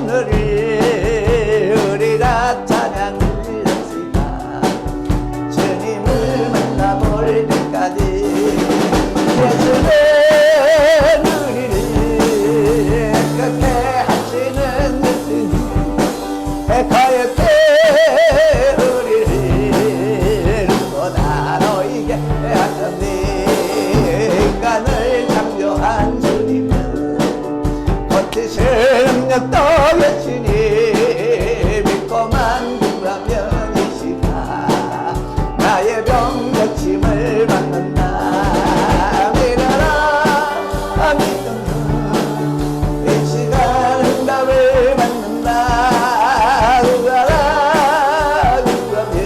오늘을 우리가 찬양을 합시다. 주님을 만나볼 때까지 예수는 우리를 그렇게 하시는 예수님 가야 때 우리를 보다 너에게 하셨네. 인간을 창조한 주님은 거치신 능력도 여신이 믿고만 구하면이시다. 나의 병 고침을 받는다. 믿어라 믿으면 이 시간 응답을 받는다. 구하라 구하면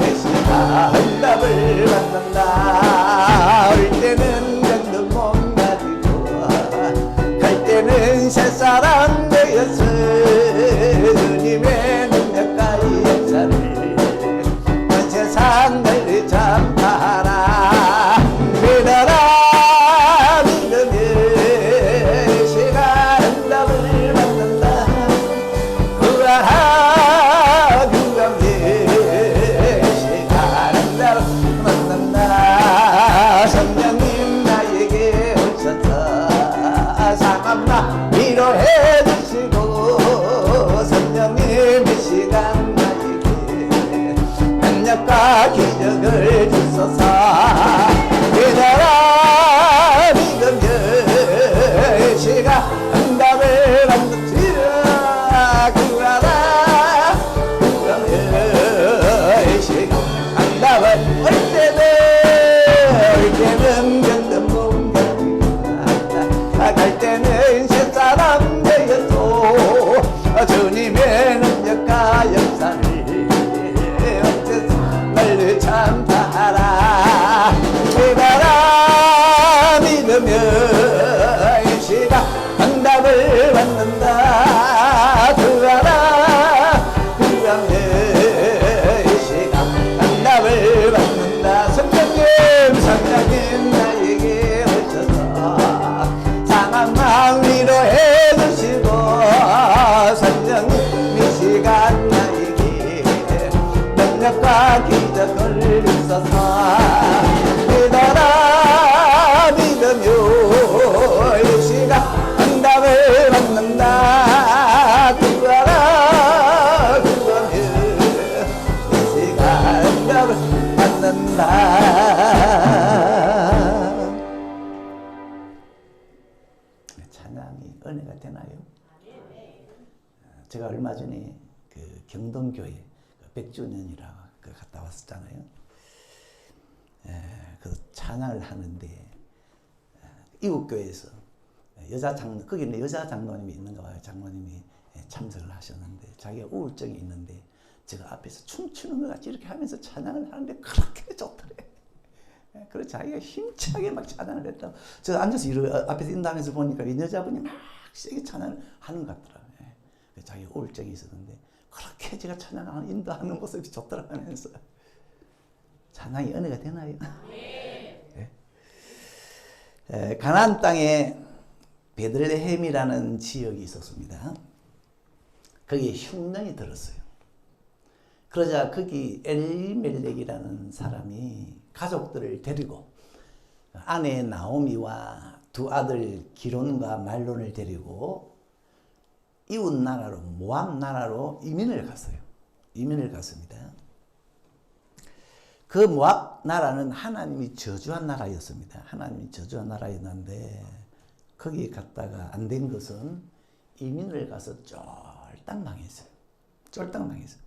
이 시간 응답을 받는다. 올 때는 견도 못 가지고 갈 때는 새사람 되었어. 주님의 능력과 역사를 온 세상 널리 전파하라. 믿어라 믿으면 이 시간 응답을 받는다. 구하라 구하면 이 시간 응답을 받는다. 성령님 나에게 오셔서 상함나 위로해 주시고 성령님 이 시간 나에게 능력과 기적을 주소서. 믿어라 믿으면 이 시간 응답을 받는지라. 구하라 구하면 이 시간 응답을 올 때는 견dim 못 가지고 갈 때는 새사람 되었소. 주님의 능력과 역사를 널리 찬양하라. 믿어라 믿으면 이 시간 응답을 받는다. 구하라 구하면 이 시간 응답을 받는다. 성령님 나에게 오셔서 상한 마음 위로해 주시고 성령님 이 시간 나에게 능력과 기적을 주소서. 믿어라 믿으며 이 시간 응답을 받는다. 구하라 구하며 이 시간 응답을 받는다. 찬양이 은혜가 되나요? 제가 얼마 전에 그 경동교회 100주년이라 갔다 왔었잖아요. 그 찬양을 하는데 이웃교회에서 거기는 여자 장로님이 있는가 봐요. 장로님이 참석을 하셨는데 자기가 우울증이 있는데 제가 앞에서 춤추는 것 같이 이렇게 하면서 찬양을 하는데 그렇게 좋더래. 그래서 자기가 힘차게 막 찬양을 했다고. 저 앉아서 앞에서 인도하면서 보니까 이 여자분이 막 세게 찬양을 하는 것 같더라고요. 자기가 우울증이 있었는데 그렇게 제가 찬양하는 인도하는 모습이 좋더라 하면서 찬양이 은혜가 되나요? 네. 가나안 땅에 베들레헴이라는 지역이 있었습니다. 거기에 흉년이 들었어요. 그러자 거기 엘리멜렉이라는 사람이 가족들을 데리고 아내 나오미와 두 아들 기론과 말론을 데리고 이웃 나라로 모압 나라로 이민을 갔어요. 이민을 갔습니다. 그 모압 나라는 하나님이 저주한 나라였습니다. 하나님이 저주한 나라였는데 거기 갔다가 안 된 것은 이민을 가서 쫄딱 망했어요. 쫄딱 망했어요.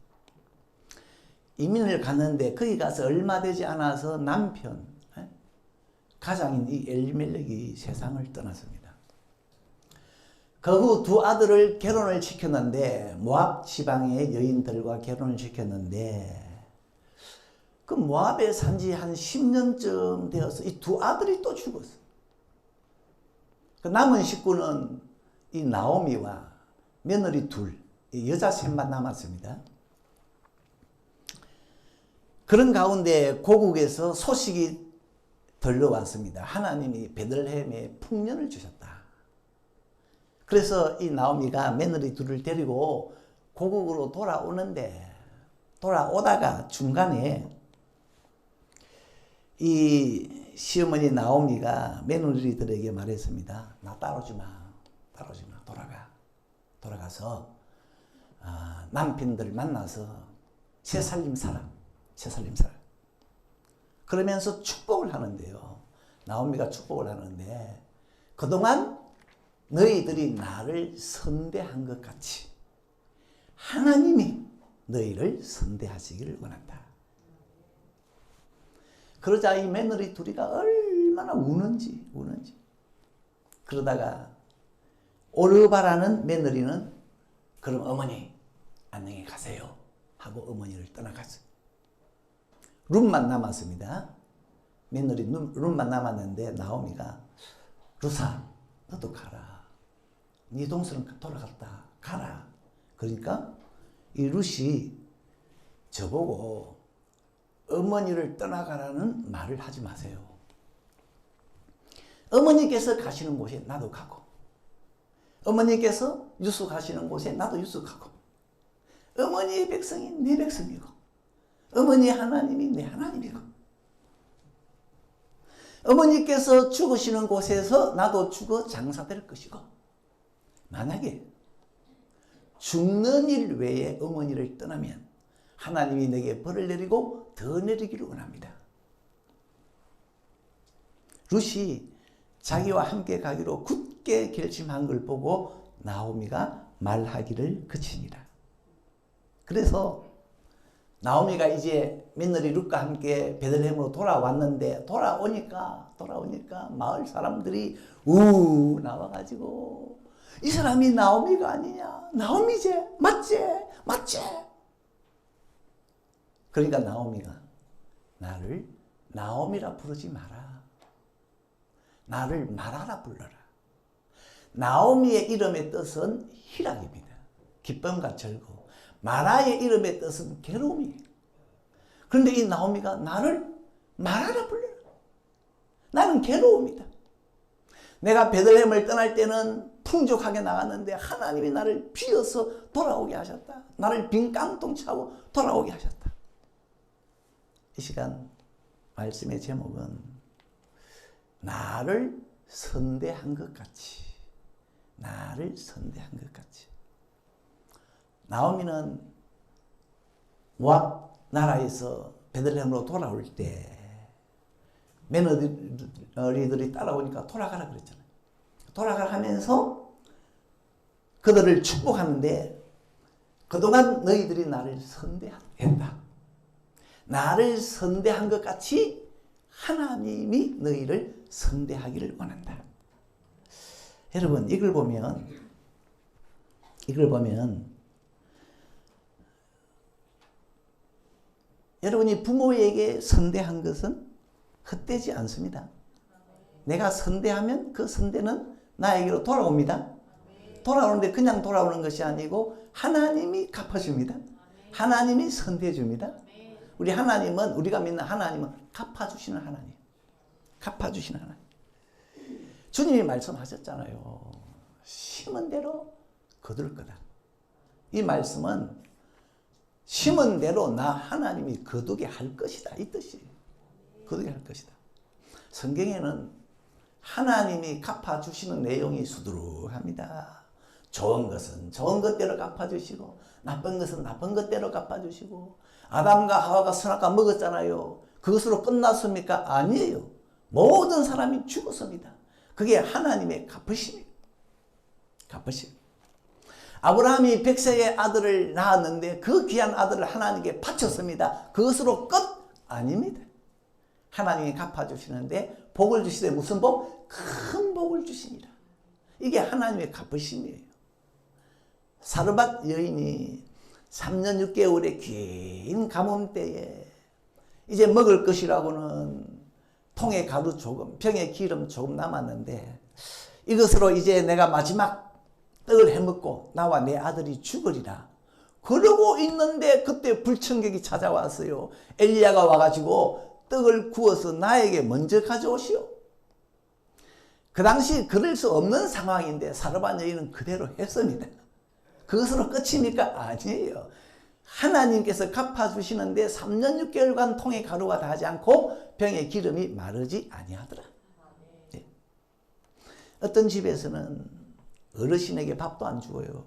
이민을 갔는데 거기 가서 얼마 되지 않아서 남편 가장인 이 엘리멜렉이 세상을 떠났습니다. 그 후 두 아들을 결혼을 시켰는데 모압 지방의 여인들과 결혼을 시켰는데 그 모압에 산 지 한 10년쯤 되어서 이 두 아들이 또 죽었어요. 그 남은 식구는 이 나오미와 며느리 둘, 여자 셋만 남았습니다. 그런 가운데 고국에서 소식이 들려왔습니다. 하나님이 베들레헴에 풍년을 주셨다. 그래서 이 나오미가 며느리 둘을 데리고 고국으로 돌아오다가 중간에 이 시어머니 나오미가 며느리들에게 말했습니다. 나 따라오지 마. 돌아가서 남편들 만나서 새살림 살아. 그러면서 축복을 하는데요. 나오미가 축복을 하는데, 그동안 너희들이 나를 선대한 것 같이 하나님이 너희를 선대하시기를 원한다. 그러자 이 며느리 둘이가 얼마나 우는지. 그러다가 오르바라는 며느리는 그럼 어머니 안녕히 가세요 하고 어머니를 떠나갔어요. 룻만 남았습니다. 며느리 룻만 남았는데 나오미가 루사 너도 가라. 네 동서는 돌아갔다. 가라. 그러니까 이 룻이 저보고 어머니를 떠나가라는 말을 하지 마세요. 어머니께서 가시는 곳에 나도 가고, 어머니께서 유수 가시는 곳에 나도 유수 가고, 어머니의 백성이 내 백성이고, 어머니 하나님이 내 하나님이고, 어머니께서 죽으시는 곳에서 나도 죽어 장사될 것이고, 만약에 죽는 일 외에 어머니를 떠나면 하나님이 내게 벌을 내리고 더 내리기를 원합니다. 룻이 자기와 함께 가기로 굳게 결심한 걸 보고 나오미가 말하기를 그치니라. 그래서 나오미가 이제 며느리 룻과 함께 베들레헴으로 돌아왔는데, 돌아오니까 마을 사람들이 나와가지고 이 사람이 나오미가 아니냐, 나오미지, 맞지. 그러니까 나오미가 나를 나오미라 부르지 마라. 나를 마라라 불러라. 나오미의 이름의 뜻은 희락입니다. 기쁨과 즐거움. 마라의 이름의 뜻은 괴로움이에요. 그런데 이 나오미가 나를 마라라 불러라. 나는 괴로움이다. 내가 베들레헴을 떠날 때는 풍족하게 나갔는데 하나님이 나를 비어서 돌아오게 하셨다. 나를 빈 깡통 차고 돌아오게 하셨다. 이 시간 말씀의 제목은 나를 선대한 것 같이. 나오미는 모압 나라에서 베들레헴으로 돌아올 때 며느리들이 따라오니까 돌아가라 그랬잖아요. 돌아가라 하면서 그들을 축복하는데, 그동안 너희들이 나를 선대했다. 나를 선대한 것 같이 하나님이 너희를 선대하기를 원한다. 여러분, 이걸 보면 여러분이 부모에게 선대한 것은 헛되지 않습니다. 내가 선대하면 그 선대는 나에게로 돌아옵니다. 돌아오는데 그냥 돌아오는 것이 아니고 하나님이 갚아줍니다. 하나님이 선대해 줍니다. 우리 하나님은, 우리가 믿는 하나님은 갚아주시는 하나님. 주님이 말씀하셨잖아요. 심은 대로 거둘 거다. 이 말씀은 심은 대로 나 하나님이 거두게 할 것이다. 이 뜻이에요. 거두게 할 것이다. 성경에는 하나님이 갚아주시는 내용이 수두룩합니다. 좋은 것은 좋은 것대로 갚아주시고, 나쁜 것은 나쁜 것대로 갚아주시고, 아담과 하와가 선악과 먹었잖아요. 그것으로 끝났습니까? 아니에요. 모든 사람이 죽었습니다. 그게 하나님의 갚으심이에요. 아브라함이 100세의 아들을 낳았는데 그 귀한 아들을 하나님께 바쳤습니다. 그것으로 끝? 아닙니다. 하나님이 갚아주시는데 복을 주시되 무슨 복? 큰 복을 주시니라. 이게 하나님의 갚으심이에요. 사르밧 여인이 3년 6개월의 긴 가뭄 때에 이제 먹을 것이라고는 통에 가루 조금, 병에 기름 조금 남았는데, 이것으로 이제 내가 마지막 떡을 해먹고 나와 내 아들이 죽으리라. 그러고 있는데 그때 불청객이 찾아왔어요. 엘리야가 와가지고 떡을 구워서 나에게 먼저 가져오시오. 그 당시 그럴 수 없는 상황인데 사르밧 여인은 그대로 했습니다. 그것으로 끝입니까? 아니에요. 하나님께서 갚아주시는데 3년 6개월간 통에 가루가 닿지 않고 병에 기름이 마르지 아니하더라. 예. 어떤 집에서는 어르신에게 밥도 안 주고요.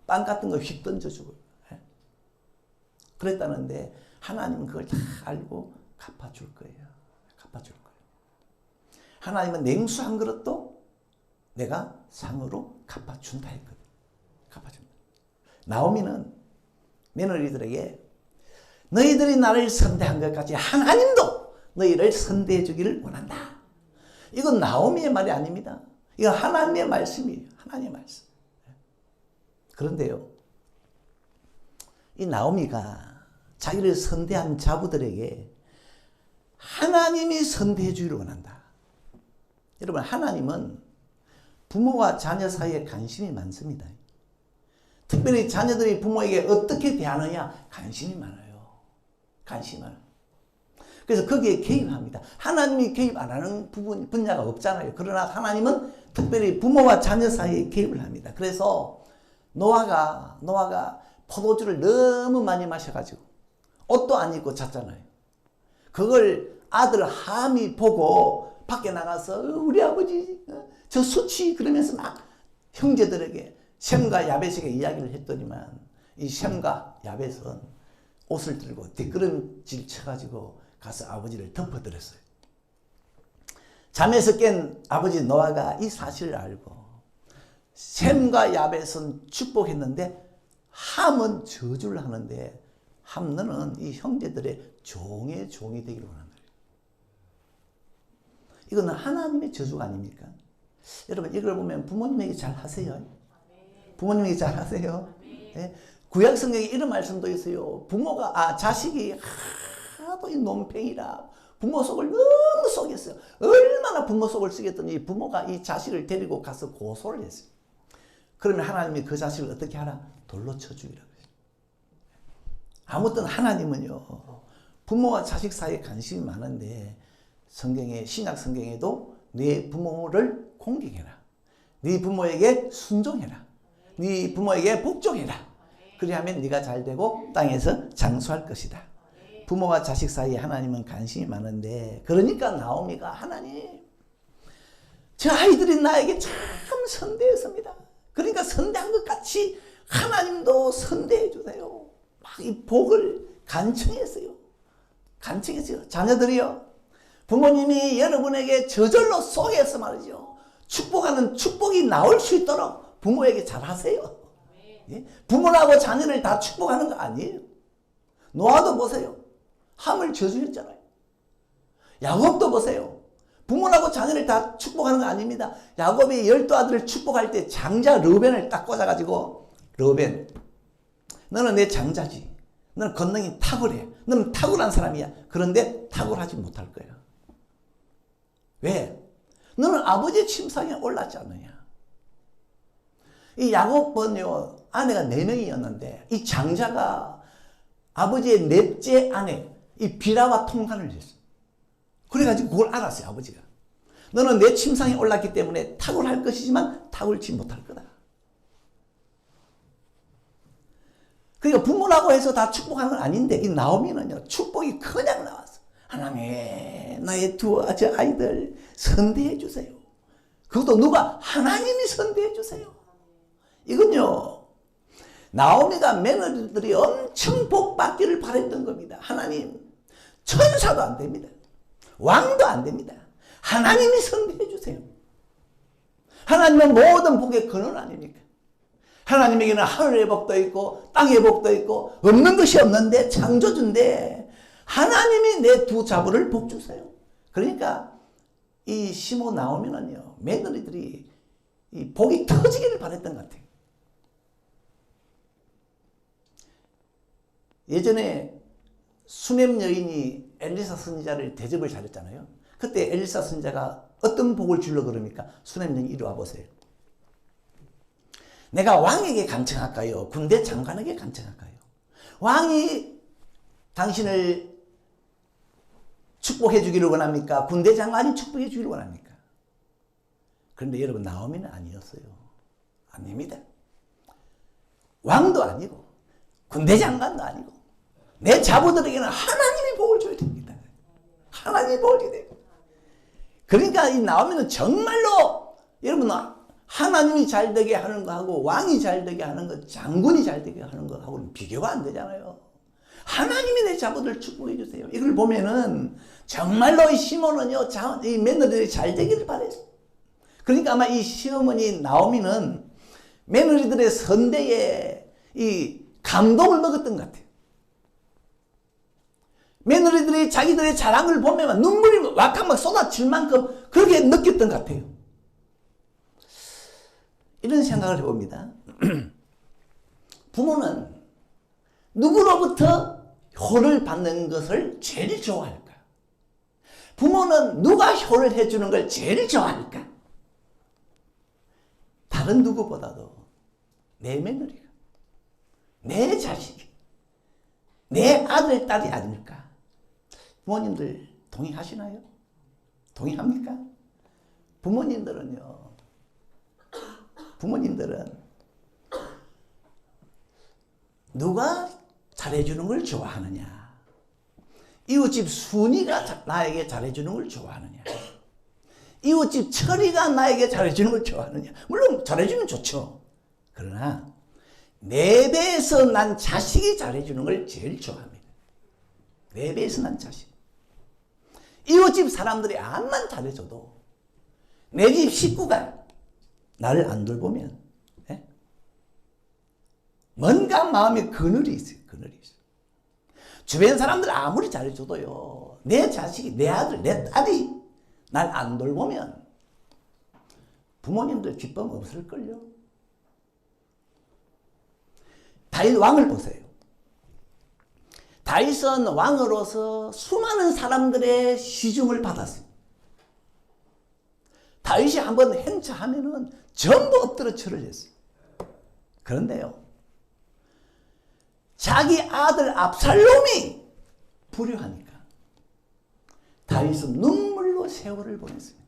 빵 같은 거 휙 던져주고요. 예. 그랬다는데 하나님은 그걸 다 알고 갚아줄 거예요. 갚아줄 거예요. 하나님은 냉수 한 그릇도 내가 상으로 갚아준다 했거든. 갚아준다. 나오미는 며느리들에게 너희들이 나를 선대한 것 같이 하나님도 너희를 선대해 주기를 원한다. 이건 나오미의 말이 아닙니다. 이건 하나님의 말씀이에요. 하나님의 말씀. 그런데요, 이 나오미가 자기를 선대한 자부들에게 하나님이 선대해 주기를 원한다. 여러분, 하나님은 부모와 자녀 사이에 관심이 많습니다. 특별히 자녀들이 부모에게 어떻게 대하느냐 관심이 많아요. 관심이 많아요. 그래서 거기에 개입합니다. 하나님이 개입 안 하는 분야가 없잖아요. 그러나 하나님은 특별히 부모와 자녀 사이에 개입을 합니다. 그래서 노아가 포도주를 너무 많이 마셔가지고 옷도 안 입고 잤잖아요. 그걸 아들 함이 보고 밖에 나가서 우리 아버지 저 수치 그러면서 막 형제들에게 셈과 야벳에게 이야기를 했더니만 이 셈과 야벳은 옷을 들고 뒷걸음질 쳐가지고 가서 아버지를 덮어드렸어요. 잠에서 깬 아버지 노아가 이 사실을 알고 셈과 야벳은 축복했는데 함은 저주를 하는데 함 너는 이 형제들의 종의 종이 되기를 원한다. 이거는 하나님의 저주가 아닙니까? 여러분 이걸 보면 부모님에게 잘 하세요. 부모님에게 잘 하세요. 네? 구약 성경에 이런 말씀도 있어요. 자식이 하도 이 논팽이라 부모 속을 너무 속였어요. 얼마나 부모 속을 속였더니 부모가 이 자식을 데리고 가서 고소를 했어요. 그러면 하나님이 그 자식을 어떻게 하라? 돌로 쳐주기라고 했어요. 아무튼 하나님은요, 부모와 자식 사이에 관심이 많은데 신약 성경에도 네 부모를 공경해라. 네 부모에게 순종해라. 네 부모에게 복종해라. 그리하면 네가 잘되고 땅에서 장수할 것이다. 부모와 자식 사이에 하나님은 관심이 많은데 그러니까 나오미가 하나님 저 아이들이 나에게 참 선대했습니다. 그러니까 선대한 것 같이 하나님도 선대해 주세요. 막 이 복을 간청했어요. 간청했어요. 자녀들이요. 부모님이 여러분에게 저절로 속에서 말이죠. 축복하는 축복이 나올 수 있도록 부모에게 잘하세요. 예? 부모라고 자녀를 다 축복하는 거 아니에요. 노아도 보세요. 함을 저주했잖아요. 야곱도 보세요. 부모라고 자녀를 다 축복하는 거 아닙니다. 야곱이 12아들을 축복할 때 장자 르벤을 딱 꽂아가지고 르벤 너는 내 장자지. 너는 권능이 탁월해. 너는 탁월한 사람이야. 그런데 탁월하지 못할 거야. 왜? 너는 아버지의 침상에 올랐지 않느냐. 이 야곱은요 아내가 4명이었는데 이 장자가 아버지의 넷째 아내 이 비라와 통관을 했어. 그래가지고 그걸 알았어요. 아버지가. 너는 내 침상에 올랐기 때문에 탁월할 것이지만 탁월치 못할 거다. 그러니까 부모라고 해서 다 축복하는 건 아닌데 이 나오미는요 축복이 그냥 나왔어. 하나님 나의 두 아이들 선대해 주세요. 그것도 누가? 하나님이 선대해 주세요. 이건요 나오미가 며느리들이 엄청 복 받기를 바랬던 겁니다. 하나님 천사도 안 됩니다. 왕도 안 됩니다. 하나님이 선대해 주세요. 하나님은 모든 복의 근원 아닙니까? 하나님에게는 하늘의 복도 있고 땅의 복도 있고 없는 것이 없는데 창조주인데 하나님이 내 두 자부를 복 주세요. 그러니까 이 시모 나오면은요 며느리들이 이 복이 터지기를 바랬던 것 같아요. 예전에 수넴 여인이 엘리사 선지자를 대접을 잘했잖아요. 그때 엘리사 선지자가 어떤 복을 주려고 그럽니까? 수넴 여인 이리 와보세요. 내가 왕에게 간청할까요? 군대 장관에게 간청할까요? 왕이 당신을 축복해 주기를 원합니까? 군대 장관이 축복해 주기를 원합니까? 그런데 여러분, 나오미는 아니었어요. 아닙니다. 왕도 아니고 군대 장관도 아니고 내 자부들에게는 하나님이 복을 줘야 됩니다. 하나님이 복을 줘야 돼요. 그러니까 이 나오미는 정말로 여러분, 하나님이 잘 되게 하는 거하고 왕이 잘 되게 하는 거, 장군이 잘 되게 하는 거하고는 비교가 안 되잖아요. 하나님이 내 자부들 축복해 주세요. 이걸 보면은 정말로 이 시몬은요, 이 며느리들이 잘 되기를 바랬어요. 그러니까 아마 이 시어머니 나오미는 며느리들의 선대에 이 감동을 먹었던 것 같아요. 며느리들이 자기들의 자랑을 보면 눈물이 왁칵 막 쏟아질 만큼 그렇게 느꼈던 것 같아요. 이런 생각을 해봅니다. 부모는 누구로부터 효를 받는 것을 제일 좋아할까? 부모는 누가 효를 해주는 걸 제일 좋아할까? 다른 누구보다도 내 며느리가, 내 자식이, 내 아들, 딸이 아닐까? 부모님들 동의하시나요? 동의합니까? 부모님들은 누가 잘해주는 걸 좋아하느냐? 이웃집 순이가 나에게 잘해주는 걸 좋아하느냐? 이웃집 철이가 나에게 잘해주는 걸 좋아하느냐? 물론 잘해주면 좋죠. 그러나 4배에서 난 자식이 잘해주는 걸 제일 좋아합니다. 4배에서 난 자식. 이웃집 사람들이 암만 잘해줘도 내 집 식구가 나를 안 돌보면 뭔가 마음에 그늘이 있어요. 그늘이 있어요. 주변 사람들 아무리 잘해줘도요, 내 자식이, 내 아들, 내 딸이 날 안 돌보면 부모님들 기쁨 없을걸요. 다윗 왕을 보세요. 다윗은 왕으로서 수많은 사람들의 시중을 받았어요. 다윗이 한번 행차하면은 전부 엎드려 절을 했어요. 그런데요, 자기 아들 압살롬이 불효하니까 다윗은 눈물로 세월을 보냈습니다.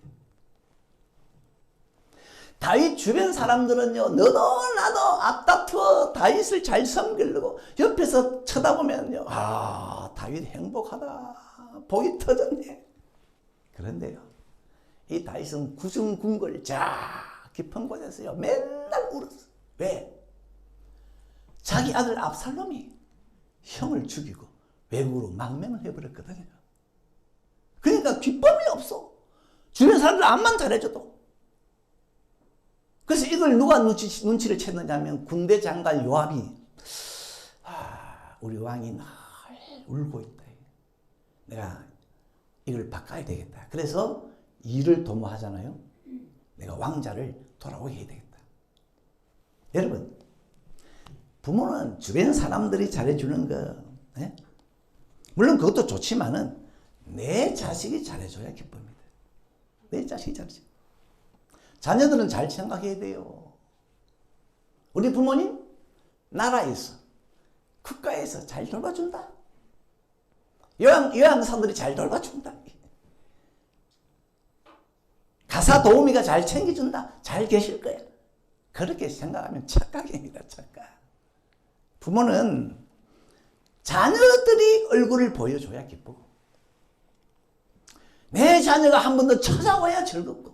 다윗 주변 사람들은요, 너도 나도 앞다투어 다윗을 잘 섬기려고 옆에서 쳐다보면요, 아, 다윗 행복하다, 복이 터졌네. 그런데요, 이 다윗은 구승궁궐 깊은 곳에서요 맨날 울었어요. 왜? 자기 아들 압살롬이 형을 죽이고 외국으로 망명을 해버렸거든요. 그러니까 기쁨이 없어. 주변 사람들 암만 잘해줘도. 그래서 이걸 누가 눈치를 챘느냐 하면 군대 장관 요압이, 우리 왕이 날 울고 있다. 내가 이걸 바꿔야 되겠다. 그래서 일을 도모하잖아요. 내가 왕자를 돌아오게 해야 되겠다. 여러분, 부모는 주변 사람들이 잘해주는 거, 물론 그것도 좋지만은 내 자식이 잘해줘야 기쁩니다. 내 자식이 잘해줘. 자녀들은 잘 생각해야 돼요. 우리 부모님 나라에서, 국가에서 잘 돌봐준다. 요양사들이 잘 돌봐준다. 가사 도우미가 잘 챙겨준다. 잘 계실 거야. 그렇게 생각하면 착각입니다. 착각. 부모는 자녀들이 얼굴을 보여줘야 기쁘고, 내 자녀가 한 번 더 찾아와야 즐겁고,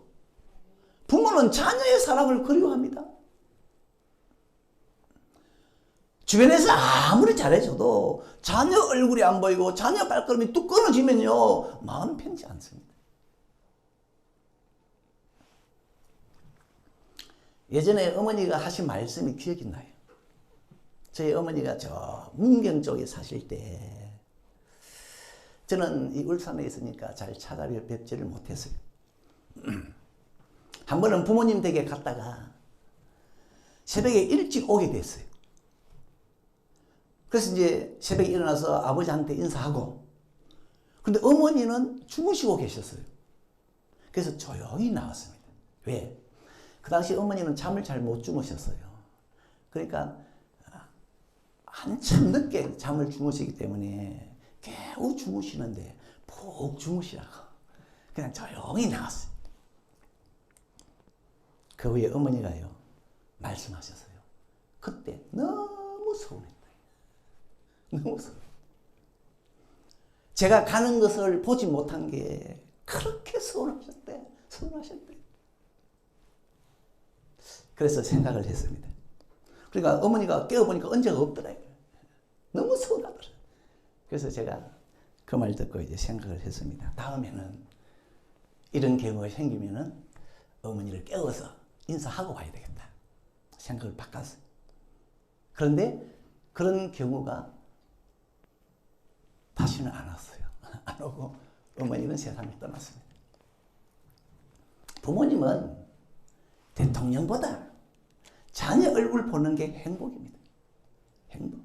부모는 자녀의 사랑을 그리워합니다. 주변에서 아무리 잘해줘도 자녀 얼굴이 안 보이고 자녀 발걸음이 뚝 끊어지면요, 마음 편치 않습니다. 예전에 어머니가 하신 말씀이 기억이 나요. 저희 어머니가 저 문경 쪽에 사실 때, 저는 이 울산에 있으니까 잘 찾아뵙지를 못했어요. 한 번은 부모님 댁에 갔다가 새벽에 일찍 오게 됐어요. 그래서 이제 새벽에 일어나서 아버지한테 인사하고, 근데 어머니는 주무시고 계셨어요. 그래서 조용히 나왔습니다. 왜? 그 당시 어머니는 잠을 잘 못 주무셨어요. 그러니까 한참 늦게 잠을 주무시기 때문에 겨우 주무시는데 푹 주무시라고 그냥 조용히 나왔어요. 그 후에 어머니가요 말씀하셨어요. 그때 너무 서운했다. 너무 서운. 제가 가는 것을 보지 못한 게 그렇게 서운하셨대. 서운하셨대. 그래서 생각을 했습니다. 그러니까 어머니가 깨어보니까 언제가 없더라. 너무 서운하더라. 그래서 제가 그 말 듣고 이제 생각을 했습니다. 다음에는 이런 경우가 생기면은 어머니를 깨워서 인사하고 와야 되겠다. 생각을 바꿨어요. 그런데 그런 경우가 다시는 안 왔어요. 안 오고 어머니는 세상을 떠났습니다. 부모님은 대통령보다 자녀 얼굴 보는 게 행복입니다. 행복.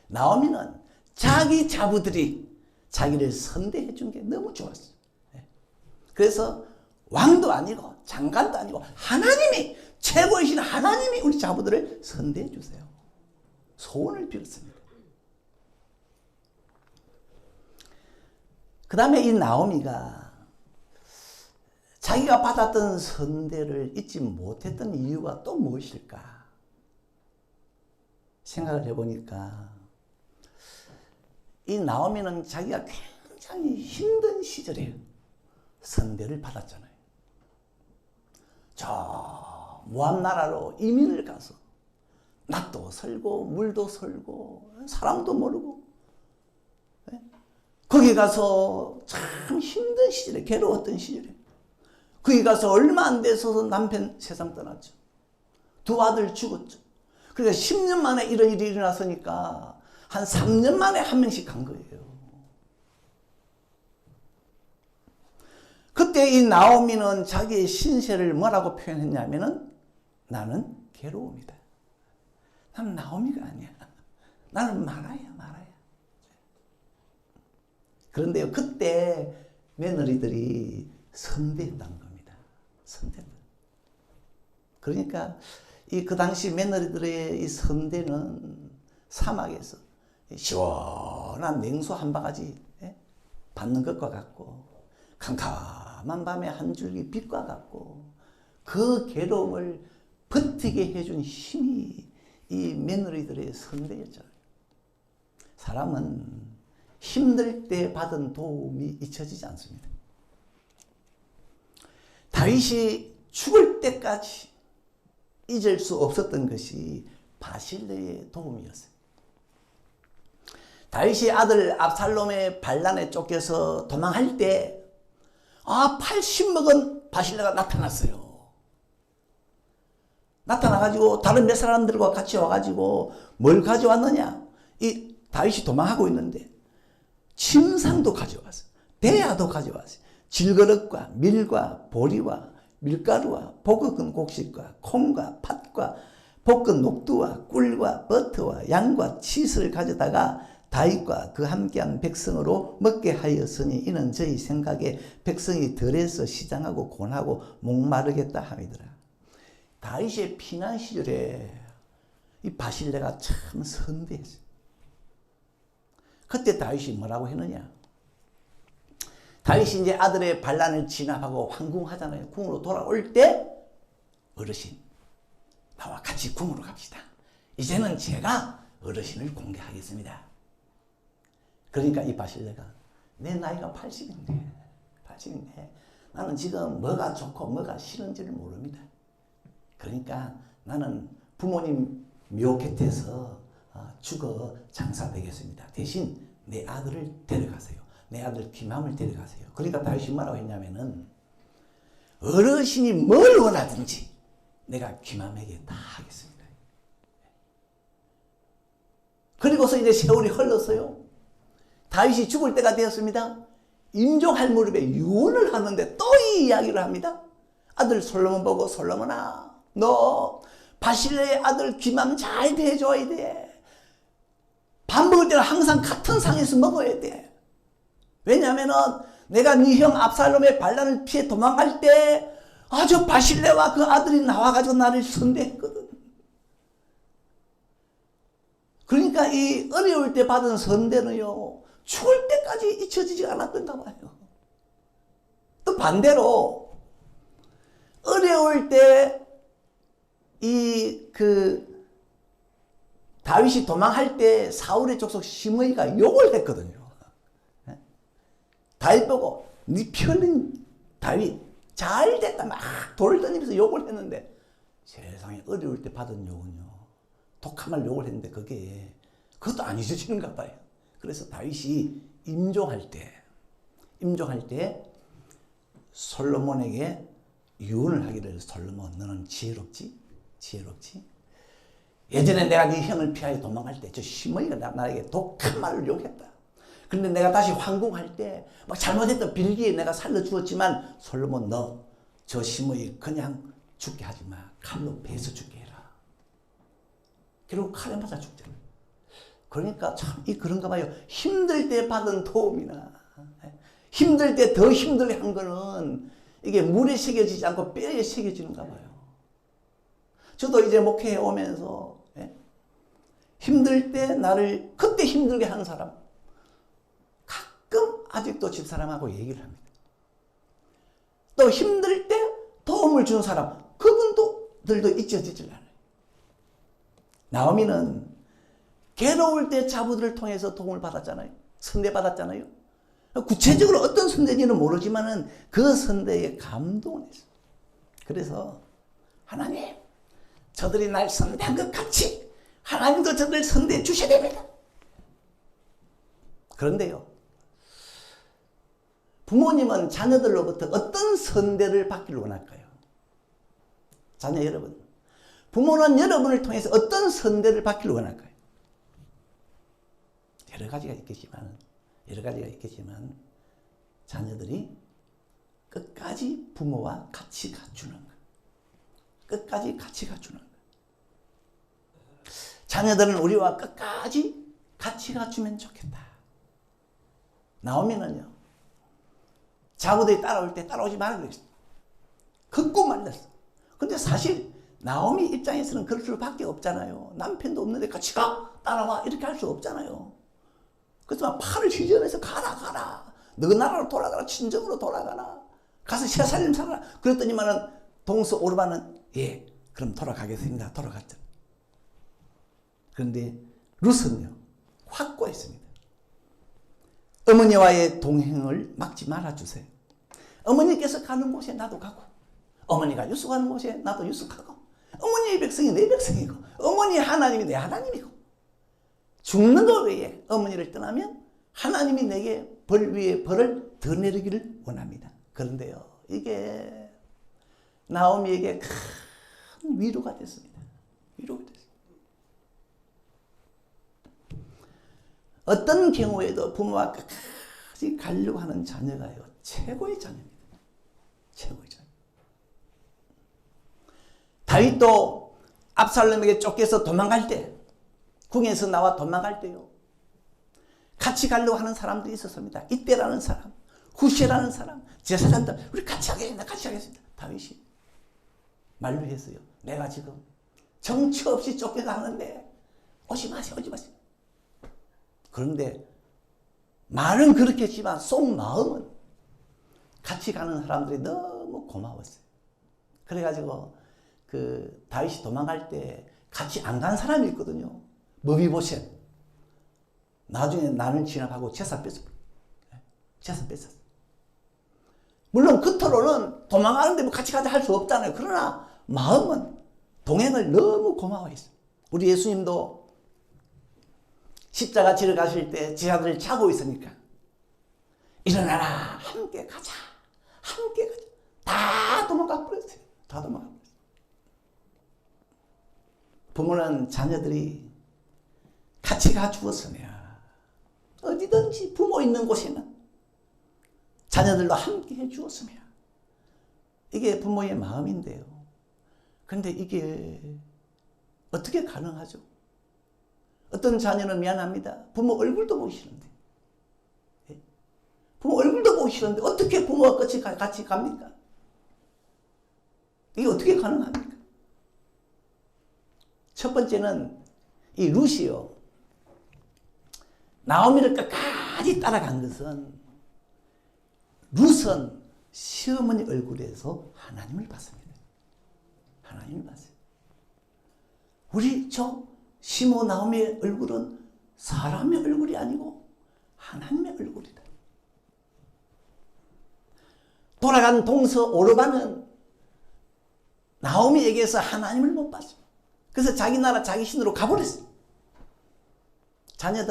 나오미는 자기 자부들이 자기를 선대해 준 게 너무 좋았어요. 그래서 왕도 아니고 장관도 아니고 하나님이, 최고이신 하나님이 우리 자부들을 선대해 주세요. 소원을 빌었습니다. 그 다음에 이 나오미가 자기가 받았던 선대를 잊지 못했던 이유가 또 무엇일까 생각을 해보니까 이 나오미는 자기가 굉장히 힘든 시절에 선대를 받았잖아요. 저 모압 나라로 이민을 가서 낫도 설고 물도 설고 사람도 모르고 거기 가서 참 힘든 시절에, 괴로웠던 시절에 거기 가서 얼마 안 돼서 남편 세상 떠났죠. 두 아들 죽었죠. 그러니까 10년 만에 이런 일이 일어났으니까 한 3년 만에 한 명씩 간 거예요. 그때 이 나오미는 자기의 신세를 뭐라고 표현했냐면은 나는 괴로움이다. 나는 나오미가 아니야. 나는 마라야, 마라야. 그런데요, 그때 며느리들이 선대했다는 겁니다. 선대다. 그러니까 그 당시 며느리들의 이 선대는 사막에서 시원한 냉수 한 바가지 받는 것과 같고 캄캄한 밤에 한 줄기 빛과 같고 그 괴로움을 버티게 해준 힘이 이 며느리들의 선대였잖아요. 사람은 힘들 때 받은 도움이 잊혀지지 않습니다. 다윗이 죽을 때까지 잊을 수 없었던 것이 바실레의 도움이었어요. 다윗이 아들 압살롬의 반란에 쫓겨서 도망할 때 80먹은 바실레가 나타났어요. 나타나가지고 다른 몇 사람들과 같이 와가지고 뭘 가져왔느냐? 이 다윗이 도망하고 있는데 침상도 가져왔어요. 대야도 가져왔어요. 질그릇과 밀과 보리와 밀가루와 볶은 곡식과 콩과 팥과 볶은 녹두와 꿀과 버터와 양과 치즈를 가져다가 다윗과 그 함께한 백성으로 먹게 하였으니 이는 저희 생각에 백성이 덜해서 시장하고 곤하고 목마르겠다 함이더라. 다윗의 피난 시절에 이 바실레가 참 선대했어요. 그때 다윗이 뭐라고 했느냐? 다윗이 이제 아들의 반란을 진압하고 황궁하잖아요. 궁으로 돌아올 때 어르신 나와 같이 궁으로 갑시다. 이제는 제가 어르신을 공개하겠습니다. 그러니까 이 바실레가 내 나이가 80인데 나는 지금 뭐가 좋고 뭐가 싫은지를 모릅니다. 그러니까 나는 부모님 묘 곁에서 죽어 장사되겠습니다. 대신 내 아들을 데려가세요. 내 아들 기맘을 데려가세요. 그러니까 다윗이 뭐라고 했냐면은 어르신이 뭘 원하든지 내가 기맘에게 다 하겠습니다. 그리고서 이제 세월이 흘렀어요. 다윗이 죽을 때가 되었습니다. 임종할 무렵에 유언을 하는데 또 이 이야기를 합니다. 아들 솔로몬 보고 솔로몬아 너 바실레의 아들 기맘 잘 대해줘야 돼. 밥 먹을 때는 항상 같은 상에서 먹어야 돼. 왜냐하면은 내가 네 형 압살롬의 반란을 피해 도망갈 때 저 바실레와 그 아들이 나와가지고 나를 선대했거든. 그러니까 이 어려울 때 받은 선대는요 죽을 때까지 잊혀지지 않았던가 봐요. 또 반대로 어려울 때 다윗이 도망할 때 사울의 족속 시므이가 욕을 했거든요. 다윗 보고 네 피 흘린 다윗 잘됐다 막 돌을 던지면서 욕을 했는데, 세상에 어려울 때 받은 욕은요, 독한 말 욕을 했는데 그것도 안 잊어지는가 봐요. 그래서 다윗이 임종할 때 솔로몬에게 유언을 하기를, 솔로몬 너는 지혜롭지? 예전에 내가 네 형을 피하여 도망갈 때 저 시므이가 나에게 독한 말을 욕했다. 그런데 내가 다시 황궁할 때 막 잘못했던 빌기에 내가 살려주었지만, 솔로몬 너 저 시므이 그냥 죽게 하지 마. 칼로 베서 죽게 해라. 결국 칼에 맞아 죽잖아. 그러니까 참 그런가 봐요. 힘들 때 받은 도움이나 힘들 때 더 힘들게 한 거는 이게 물에 새겨지지 않고 뼈에 새겨지는가 봐요. 저도 이제 목회에 오면서 힘들 때 나를 그때 힘들게 하는 사람 가끔 아직도 집사람하고 얘기를 합니다. 또 힘들 때 도움을 준 사람 그분들도 잊혀지질 않아요. 나오미는 괴로울 때 자부들을 통해서 도움을 받았잖아요. 선대 받았잖아요. 구체적으로 어떤 선대인지는 모르지만은 그 선대에 감동을 했어요. 그래서 하나님, 저들이 날 선대한 것 같이 하나님도 저들을 선대해 주셔야 됩니다. 그런데요, 부모님은 자녀들로부터 어떤 선대를 받기를 원할까요? 자녀 여러분, 부모는 여러분을 통해서 어떤 선대를 받기를 원할까요? 여러 가지가 있겠지만 자녀들이 끝까지 부모와 같이 가주는 것, 끝까지 같이 가주는 것. 자녀들은 우리와 끝까지 같이 가주면 좋겠다. 나오미는요, 자부들이 따라올 때 따라오지 말라 그랬어. 걷고 말렸어. 근데 사실 나오미 입장에서는 그럴 수밖에 없잖아요. 남편도 없는데 같이 가, 따라와, 이렇게 할 수 없잖아요. 그래서 막 팔을 휘저어내서 가라. 너 나라로 돌아가라. 친정으로 돌아가라. 가서 새 살림 살아라. 그랬더니만은 동서 오르반은 예, 그럼 돌아가겠습니다. 돌아갔죠. 그런데 룻은요, 확고했습니다. 어머니와의 동행을 막지 말아주세요. 어머니께서 가는 곳에 나도 가고, 어머니가 유숙하는 곳에 나도 유숙하고, 어머니의 백성이 내 백성이고, 어머니의 하나님이 내 하나님이고, 죽는 것 외에 어머니를 떠나면 하나님이 내게 벌 위에 벌을 더 내리기를 원합니다. 그런데요, 이게 나오미에게 큰 위로가 됐습니다. 위로가 됐습니다. 어떤 경우에도 부모와 끝까지 가려고 하는 자녀가요, 최고의 자녀입니다. 최고의 자녀. 다윗도 압살롬에게 쫓겨서 도망갈 때, 궁에서 나와 도망갈 때요, 같이 가려고 하는 사람들이 있었습니다. 이때라는 사람, 후시라는 사람, 제사장들, 우리 같이 하겠습니다. 다윗이 만류했어요. 내가 지금 정처 없이 쫓겨가는데 오지 마세요. 그런데 말은 그렇게 했지만 속마음은 같이 가는 사람들이 너무 고마웠어요. 그래가지고 다윗이 도망갈 때 같이 안 간 사람이 있거든요. 머비보셋. 나중에 나는 진압하고 재산 뺐어요. 물론 겉으로는 도망가는데 뭐 같이 가자 할 수 없잖아요. 그러나 마음은 동행을 너무 고마워했어요. 우리 예수님도 십자가 지러 가실 때 제자들 자고 있으니까 일어나라, 함께 가자. 다 도망가 버렸어요. 부모는 자녀들이 같이 가 주었으면 어디든지 부모 있는 곳에는 자녀들도 함께 해 주었으면, 이게 부모의 마음인데요. 그런데 이게 어떻게 가능하죠? 어떤 자녀는 미안합니다. 부모 얼굴도 보기 싫은데. 부모 얼굴도 보기 싫은데 어떻게 부모와 같이 갑니까? 이게 어떻게 가능합니까? 첫 번째는 이 룻이요, 나오미를 끝까지 따라간 것은, 룻은 시어머니 얼굴에서 하나님을 봤습니다. 하나님을 봤어요. 우리 저 시모 나오미의 얼굴은 사람의 얼굴이 아니고 하나님의 얼굴이다. 돌아간 동서 오르반은 나오미에게서 하나님을 못 봤어. 그래서 자기 나라 자기 신으로 가버렸어. 자녀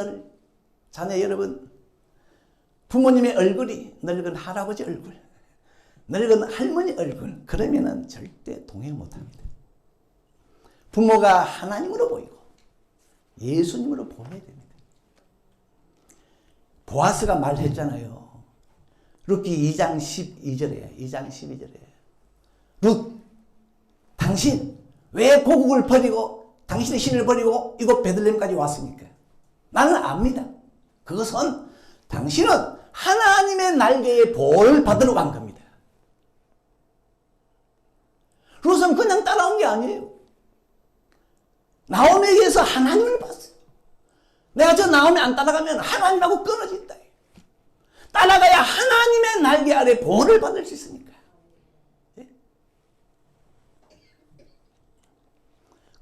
여러분, 부모님의 얼굴이 늙은 할아버지 얼굴, 늙은 할머니 얼굴, 그러면은 절대 동행 못합니다. 부모가 하나님으로 보이고 예수님으로 보여야 됩니다. 보아스가 말했잖아요. 룻기 2장 12절에 룻, 당신 왜 고국을 버리고 당신의 신을 버리고 이곳 베들레헴까지 왔습니까? 나는 압니다. 그것은 당신은 하나님의 날개에 보호를 받으러 간 겁니다. 룻은 그냥 따라온 게 아니에요. 나오미에게서 하나님을 봤어요. 내가 저 나오미 안 따라가면 하나님하고 끊어진다. 따라가야 하나님의 날개 아래 보호를 받을 수 있으니까.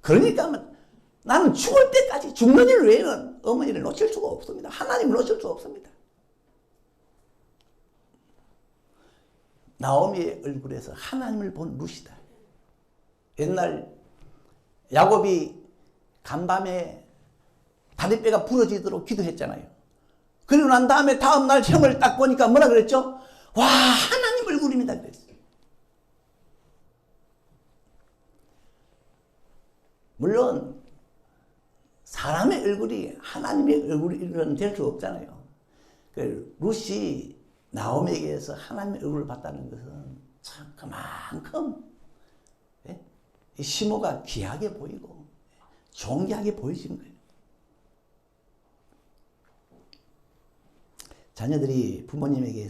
그러니까 나는 죽을 때까지, 죽는 일 외에는 어머니를 놓칠 수가 없습니다. 하나님을 놓칠 수가 없습니다. 나오미의 얼굴에서 하나님을 본 룻이다. 옛날 야곱이 간밤에 다리뼈가 부러지도록 기도했잖아요. 그리고 난 다음에 다음날 형을 딱 보니까 뭐라 그랬죠? 와, 하나님 얼굴입니다 그랬어요. 물론 사람의 얼굴이 하나님의 얼굴이 될 수 없잖아요. 룻이 나오미에게서 하나님의 얼굴을 봤다는 것은 참 그만큼 이 시모가 귀하게 보이고 존귀하게 보이신 거예요. 자녀들이 부모님에게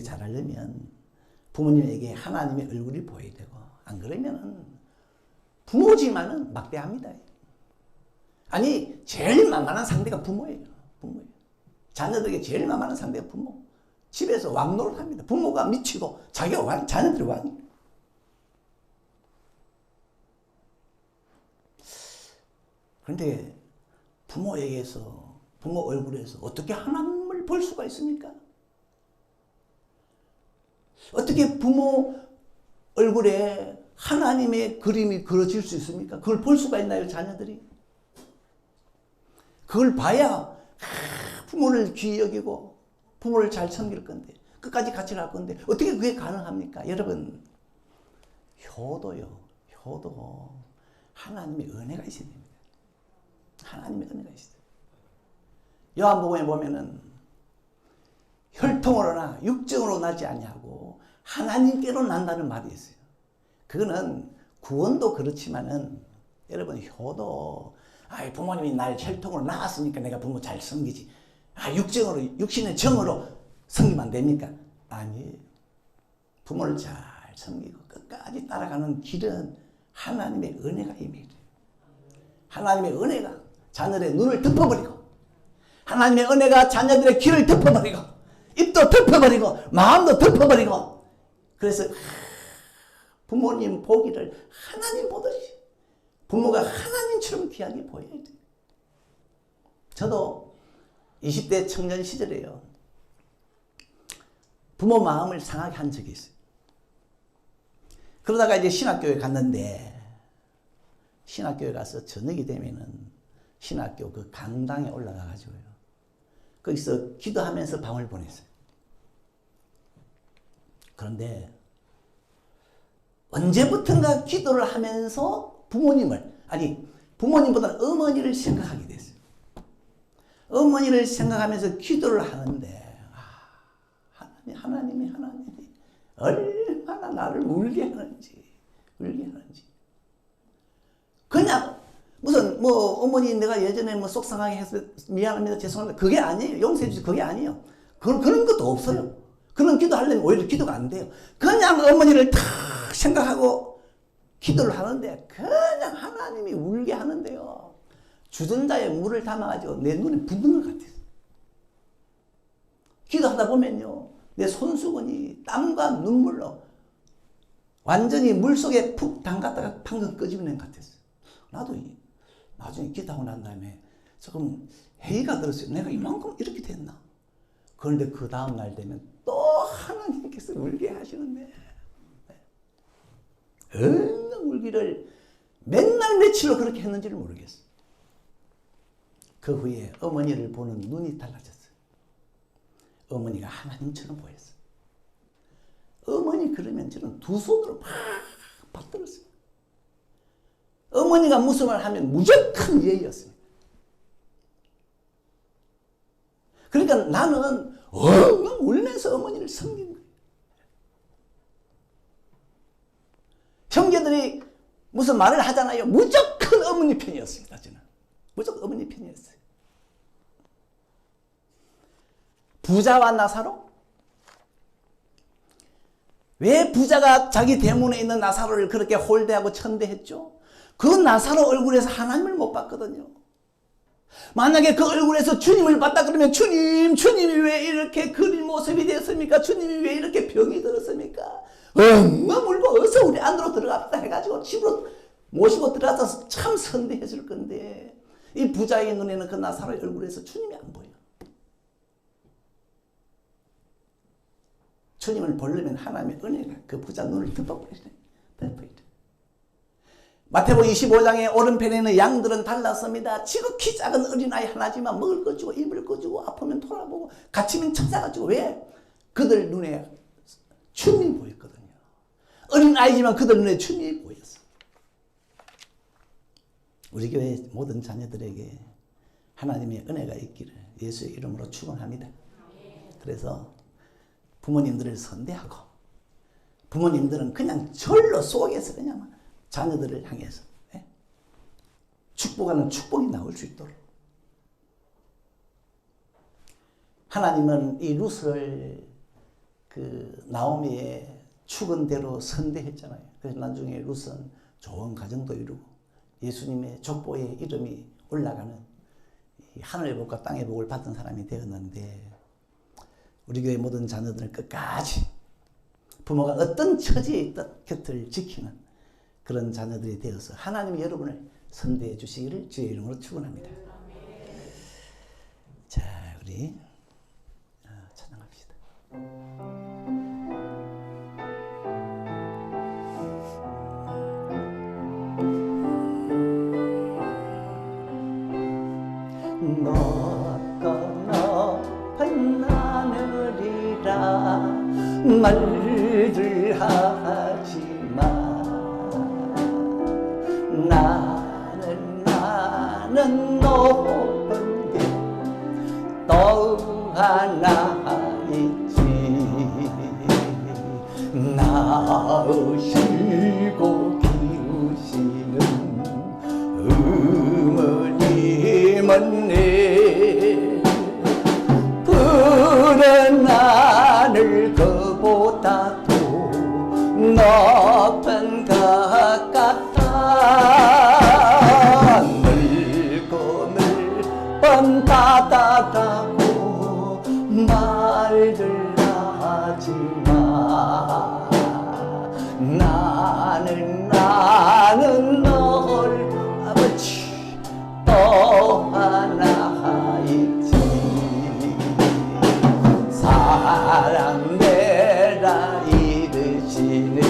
잘하려면 부모님에게 하나님의 얼굴이 보여야 되고, 안 그러면은 부모지만은 막대합니다. 아니, 제일 만만한 상대가 부모예요. 자녀들에게 제일 만만한 상대가 부모. 집에서 왕노릇 합니다. 부모가 미치고 자기가 왕, 자녀들이 왕이에요. 그런데 부모 얼굴에서 어떻게 하나님을 볼 수가 있습니까? 어떻게 부모 얼굴에 하나님의 그림이 그려질 수 있습니까? 그걸 볼 수가 있나요, 자녀들이? 그걸 봐야 부모를 귀히 여기고 부모를 잘 섬길 건데, 끝까지 같이 갈 건데 어떻게 그게 가능합니까? 여러분, 효도 하나님의 은혜가 있어야 됩니다. 하나님의 은혜가 있어요. 요한복음에 보면은 혈통으로나 육정으로 나지 아니하고 하나님께로 난다는 말이 있어요. 그거는 구원도 그렇지만은 여러분, 효도, 부모님이 날 혈통으로 낳았으니까 내가 부모 잘 섬기지. 육정으로, 육신의 정으로 섬기면 안 됩니까? 아니에요. 부모를 잘 섬기고 끝까지 따라가는 길은 하나님의 은혜가 임해야 돼요. 하나님의 은혜가 자녀들의 눈을 덮어버리고, 하나님의 은혜가 자녀들의 귀를 덮어버리고, 입도 덮어버리고, 마음도 덮어버리고, 그래서 부모님 보기를 하나님 보듯이 부모가 하나님처럼 귀하게 보여야 돼요. 저도 20대 청년 시절에요, 부모 마음을 상하게 한 적이 있어요. 그러다가 이제 신학교에 갔는데, 신학교에 가서 저녁이 되면은 신학교 그 강당에 올라가가지고요, 거기서 기도하면서 밤을 보냈어요. 그런데 언제부턴가 기도를 하면서 부모님보다는 어머니를 생각하게 됐어요. 어머니를 생각하면서 기도를 하는데, 하나님이 얼마나 나를 울게 하는지. 그냥 무슨 어머니 내가 예전에 속상하게 해서 미안합니다, 죄송합니다, 그게 아니에요. 용서해 주세요, 그게 아니에요. 그런 것도 없어요. 그런 기도하려면 오히려 기도가 안 돼요. 그냥 어머니를 다 생각하고 기도를 하는데 그냥 하나님이 울게 하는데요, 주전자에 물을 담아가지고 내 눈에 붓는 것 같아요. 기도하다 보면요, 내 손수건이 땀과 눈물로 완전히 물속에 푹 담갔다가 방금 끄집어낸 것 같았어요. 나도 나중에 기도하고 난 다음에 조금 회의가 들었어요. 내가 이만큼 이렇게 됐나? 그런데 그 다음 날 되면 또 하나님께서 울게 하시는데 어느 울기를 맨날 며칠로 그렇게 했는지를 모르겠어요. 그 후에 어머니를 보는 눈이 달라졌어요. 어머니가 하나님처럼 보였어요. 어머니 그러면 저는 두 손으로 막 받들었어요. 어머니가 무슨 말 하면 무조건 예의였습니다. 그러니까 나는 울면서 어머니를 섬긴 거예요. 형제들이 무슨 말을 하잖아요. 무조건 어머니 편이었습니다. 저는 무조건 어머니 편이었어요. 부자와 나사로? 왜 부자가 자기 대문에 있는 나사로를 그렇게 홀대하고 천대했죠? 그 나사로 얼굴에서 하나님을 못 봤거든요. 만약에 그 얼굴에서 주님을 봤다 그러면 주님이 왜 이렇게 그린 모습이 됐습니까? 주님이 왜 이렇게 병이 들었습니까? 엉엉 울고 어서 우리 안으로 들어갑시다 해가지고 집으로 모시고 들어가서 참 선대했을 건데 이 부자의 눈에는 그 나사로의 얼굴에서 주님이 안 보여. 주님을 보려면 하나님의 은혜가 그 부자 눈을 덮어버리네. 마태복음 25장의 오른편에는 양들은 달랐습니다. 지극히 작은 어린아이 하나지만 먹을 거 주고 입을 거 주고 아프면 돌아보고 갇히면 찾아가지고 왜? 그들 눈에 주님이 보였거든요. 어린아이지만 그들 눈에 주님이 보였어. 우리 교회 모든 자녀들에게 하나님의 은혜가 있기를 예수의 이름으로 축원합니다. 그래서 부모님들을 선대하고 부모님들은 그냥 절로 속에서 그냥 자녀들을 향해서 축복하는 축복이 나올 수 있도록 하나님은 이 룻을 그 나오미의 축은대로 선대했잖아요. 그래서 나중에 룻은 좋은 가정도 이루고 예수님의 족보의 이름이 올라가는 하늘의 복과 땅의 복을 받은 사람이 되었는데 우리 교회 모든 자녀들은 끝까지 부모가 어떤 처지에 있든 곁을 지키는 그런 자녀들이 되어서 하나님이 여러분을 선대해 주시기를 주의 이름으로 축원합니다. 자, 우리 찬양합시다. 높고 높은 하늘이라 말들 하지마 나는 높은 게 또 하나 있지 낳으시고 키우시는 어머님은 내 푸른 하늘 그보다도 높은 것 같아 넓은 바다라고 말들 하지마 나는 널 아버지 또 하나 있지 사랑내라 이르시네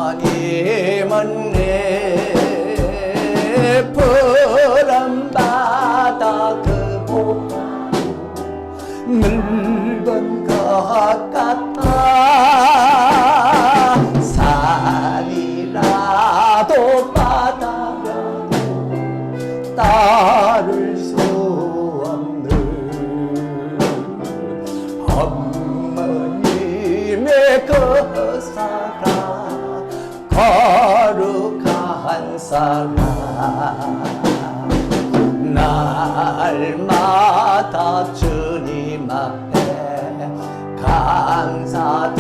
어머님은 내 푸른 바다 그보다 넓은 것 같아 산이라도 바다라도 따를 수 없는 어머님의 그 사랑 거룩한 사랑 날마다 주님 앞에 감사드리자